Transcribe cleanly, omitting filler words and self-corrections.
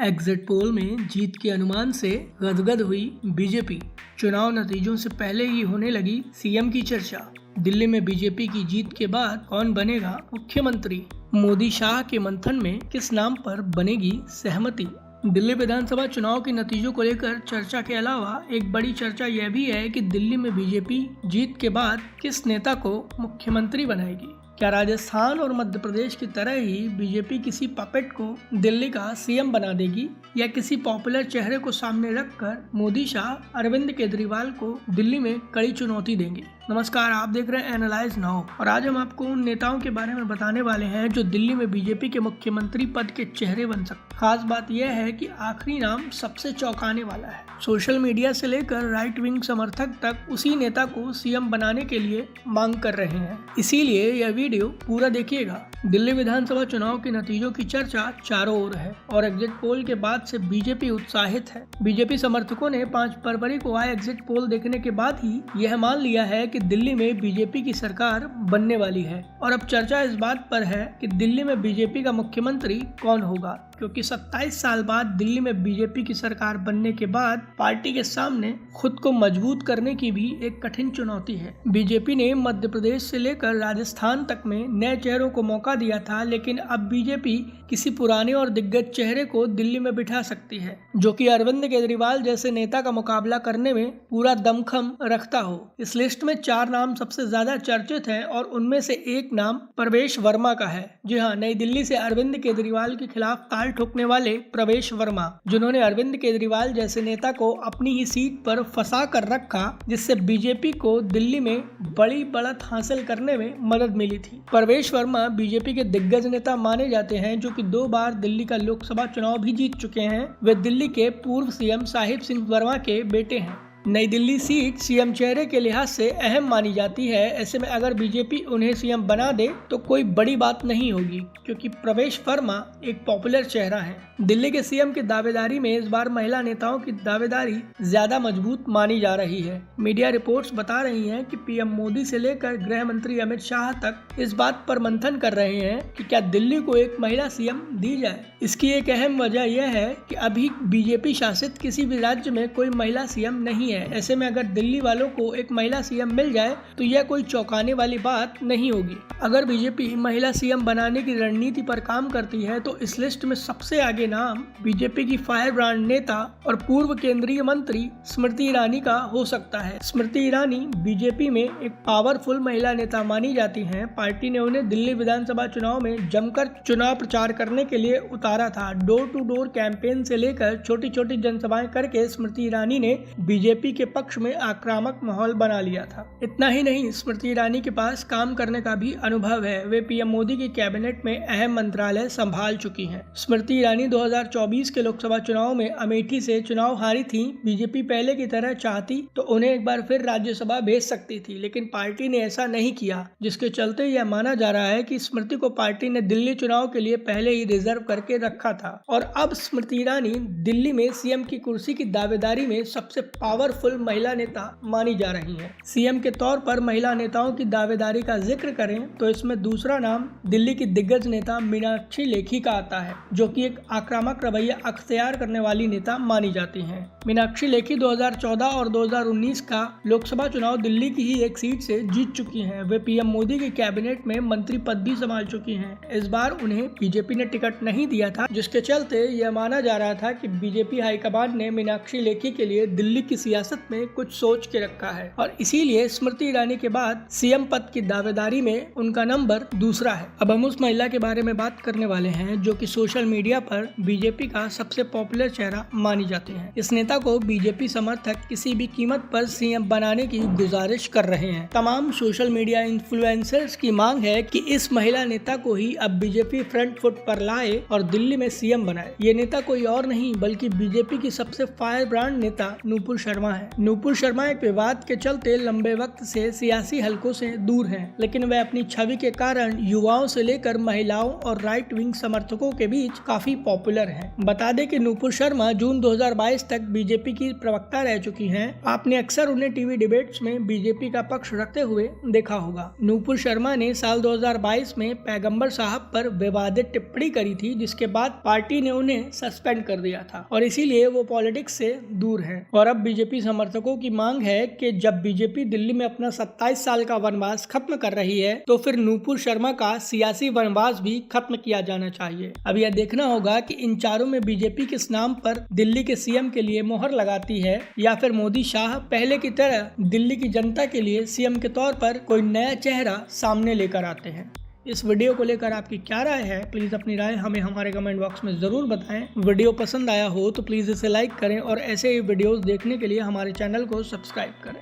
Exit poll में जीत के अनुमान से गदगद हुई बीजेपी। चुनाव नतीजों से पहले ही होने लगी सीएम की चर्चा। दिल्ली में बीजेपी की जीत के बाद कौन बनेगा मुख्यमंत्री? मोदी शाह के मंथन में किस नाम पर बनेगी सहमति? दिल्ली विधानसभा चुनाव के नतीजों को लेकर चर्चा के अलावा एक बड़ी चर्चा यह भी है कि दिल्ली में बीजेपी जीत के बाद किस नेता को मुख्यमंत्री बनाएगी। क्या राजस्थान और मध्य प्रदेश की तरह ही बीजेपी किसी पपेट को दिल्ली का सीएम बना देगी, या किसी पॉपुलर चेहरे को सामने रखकर मोदी शाह अरविंद केजरीवाल को दिल्ली में कड़ी चुनौती देंगे? नमस्कार, आप देख रहे हैं एनालाइज नाउ और आज हम आपको उन नेताओं के बारे में बताने वाले हैं जो दिल्ली में बीजेपी के मुख्यमंत्री पद के चेहरे बन सकते। खास बात यह है कि आखिरी नाम सबसे चौंकाने वाला है। सोशल मीडिया से लेकर राइट विंग समर्थक तक उसी नेता को सीएम बनाने के लिए मांग कर रहे हैं, इसीलिए यह वीडियो पूरा देखिएगा। दिल्ली विधानसभा चुनाव के नतीजों की चर्चा चारों ओर है और एग्जिट पोल के बाद से बीजेपी उत्साहित है। बीजेपी समर्थकों ने 5 फरवरी को आए एग्जिट पोल देखने के बाद ही यह मान लिया है कि दिल्ली में बीजेपी की सरकार बनने वाली है। और अब चर्चा इस बात पर है कि दिल्ली में बीजेपी का मुख्यमंत्री कौन होगा, क्योंकि 27 साल बाद दिल्ली में बीजेपी की सरकार बनने के बाद पार्टी के सामने खुद को मजबूत करने की भी एक कठिन चुनौती है। बीजेपी ने मध्य प्रदेश से लेकर राजस्थान तक में नए चेहरों को मौका दिया था, लेकिन अब बीजेपी किसी पुराने और दिग्गज चेहरे को दिल्ली में बिठा सकती है जो कि अरविंद केजरीवाल जैसे नेता का मुकाबला करने में पूरा दमखम रखता हो। इस लिस्ट में 4 नाम सबसे ज्यादा चर्चित हैं और उनमें से एक नाम प्रवेश वर्मा का है। जी हाँ, नई दिल्ली से अरविंद केजरीवाल के खिलाफ ताल ठोकने वाले प्रवेश वर्मा, जिन्होंने अरविंद केजरीवाल जैसे नेता को अपनी ही सीट पर फंसा कर रखा, जिससे बीजेपी को दिल्ली में बड़ी बढ़त हासिल करने में मदद मिली थी। प्रवेश वर्मा बीजेपी के दिग्गज नेता माने जाते हैं जो कि 2 बार दिल्ली का लोकसभा चुनाव भी जीत चुके हैं। वे दिल्ली के पूर्व सीएम साहिब सिंह वर्मा के बेटे हैं। नई दिल्ली सीट सीएम चेहरे के लिहाज से अहम मानी जाती है। ऐसे में अगर बीजेपी उन्हें सीएम बना दे तो कोई बड़ी बात नहीं होगी, क्योंकि प्रवेश वर्मा एक पॉपुलर चेहरा है। दिल्ली के सीएम की दावेदारी में इस बार महिला नेताओं की दावेदारी ज्यादा मजबूत मानी जा रही है। मीडिया रिपोर्ट्स बता रही हैं कि पीएम मोदी से लेकर गृह मंत्री अमित शाह तक इस बात पर मंथन कर रहे हैं कि क्या दिल्ली को एक महिला सीएम दी जाए। इसकी एक अहम वजह यह है कि अभी बीजेपी शासित किसी भी राज्य में कोई महिला सीएम नहीं है। ऐसे में अगर दिल्ली वालों को एक महिला सीएम मिल जाए तो यह कोई चौंकाने वाली बात नहीं होगी। अगर बीजेपी महिला सीएम बनाने की रणनीति पर काम करती है तो इस लिस्ट में सबसे आगे नाम बीजेपी की फायर ब्रांड नेता और पूर्व केंद्रीय मंत्री स्मृति ईरानी का हो सकता है। स्मृति ईरानी बीजेपी में एक पावरफुल महिला नेता मानी जाती हैं। पार्टी ने उन्हें दिल्ली विधानसभा चुनाव में जमकर चुनाव प्रचार करने के लिए उतारा था। डोर टू डोर कैंपेन से लेकर छोटी छोटी जनसभाएं करके स्मृति ईरानी ने बीजेपी के पक्ष में आक्रामक माहौल बना लिया था। इतना ही नहीं, स्मृति ईरानी के पास काम करने का भी अनुभव है। वे पीएम मोदी की कैबिनेट में अहम मंत्रालय संभाल चुकी हैं। स्मृति ईरानी 2024 के लोकसभा चुनाव में अमेठी से चुनाव हारी थी। बीजेपी पहले की तरह चाहती तो उन्हें एक बार फिर राज्यसभा भेज सकती थी, लेकिन पार्टी ने ऐसा नहीं किया, जिसके चलते यह माना जा रहा है कि स्मृति को पार्टी ने दिल्ली चुनाव के लिए पहले ही रिजर्व करके रखा था। और अब स्मृति ईरानी दिल्ली में सीएम की कुर्सी की दावेदारी में सबसे पावरफुल महिला नेता मानी जा रही हैं। सीएम के तौर पर महिला नेताओं की दावेदारी का जिक्र करें तो इसमें दूसरा नाम दिल्ली की दिग्गज नेता मीनाक्षी लेखी का आता है, जो कि एक आक्रामक रवैया अख्तियार करने वाली नेता मानी जाती हैं। मीनाक्षी लेखी 2014 और 2019 का लोकसभा चुनाव दिल्ली की ही एक सीट से जीत चुकी हैं। वे पीएम मोदी की कैबिनेट में मंत्री पद भी संभाल चुकी हैं। इस बार उन्हें बीजेपी ने टिकट नहीं दिया था, जिसके चलते यह माना जा रहा था कि बीजेपी हाईकमान ने मीनाक्षी लेखी के लिए दिल्ली की सियासत में कुछ सोच के रखा है और इसीलिए स्मृति ईरानी के बाद सीएम पद की दावेदारी में उनका नंबर दूसरा है। अब हम उस महिला के बारे में बात करने वाले हैं जो कि सोशल मीडिया पर बीजेपी का सबसे पॉपुलर चेहरा मानी जाती है। इस नेता को बीजेपी समर्थक किसी भी कीमत पर सीएम बनाने की गुजारिश कर रहे हैं। तमाम सोशल मीडिया इन्फ्लुएंसर्स की मांग है कि इस महिला नेता को ही अब बीजेपी फ्रंट फुट पर लाए और दिल्ली में सीएम बनाए। ये नेता कोई और नहीं बल्कि बीजेपी की सबसे फायर ब्रांड नेता नुपुर शर्मा शर्मा है। नूपुर शर्मा एक विवाद के चलते लंबे वक्त से सियासी हलकों से दूर हैं, लेकिन वे अपनी छवि के कारण युवाओं से लेकर महिलाओं और राइट विंग समर्थकों के बीच काफी पॉपुलर हैं। बता दें कि नूपुर शर्मा जून 2022 तक बीजेपी की प्रवक्ता रह चुकी हैं। आपने अक्सर उन्हें टीवी डिबेट्स में बीजेपी का पक्ष रखते हुए देखा होगा। नूपुर शर्मा ने साल 2022 में पैगंबर साहब पर विवादित टिप्पणी करी थी, जिसके बाद पार्टी ने उन्हें सस्पेंड कर दिया था और इसीलिए वो पॉलिटिक्स से दूर हैं। और अब बीजेपी समर्थकों की मांग है कि जब बीजेपी दिल्ली में अपना 27 साल का वनवास खत्म कर रही है तो फिर नूपुर शर्मा का सियासी वनवास भी खत्म किया जाना चाहिए। अब यह देखना होगा कि इन चारों में बीजेपी किस नाम पर दिल्ली के सीएम के लिए मोहर लगाती है, या फिर मोदी शाह पहले की तरह दिल्ली की जनता के लिए सीएम के तौर पर कोई नया चेहरा सामने लेकर आते हैं। इस वीडियो को लेकर आपकी क्या राय है, प्लीज अपनी राय हमें हमारे कमेंट बॉक्स में जरूर बताएं। वीडियो पसंद आया हो तो प्लीज इसे लाइक करें और ऐसे ही वीडियोस देखने के लिए हमारे चैनल को सब्सक्राइब करें।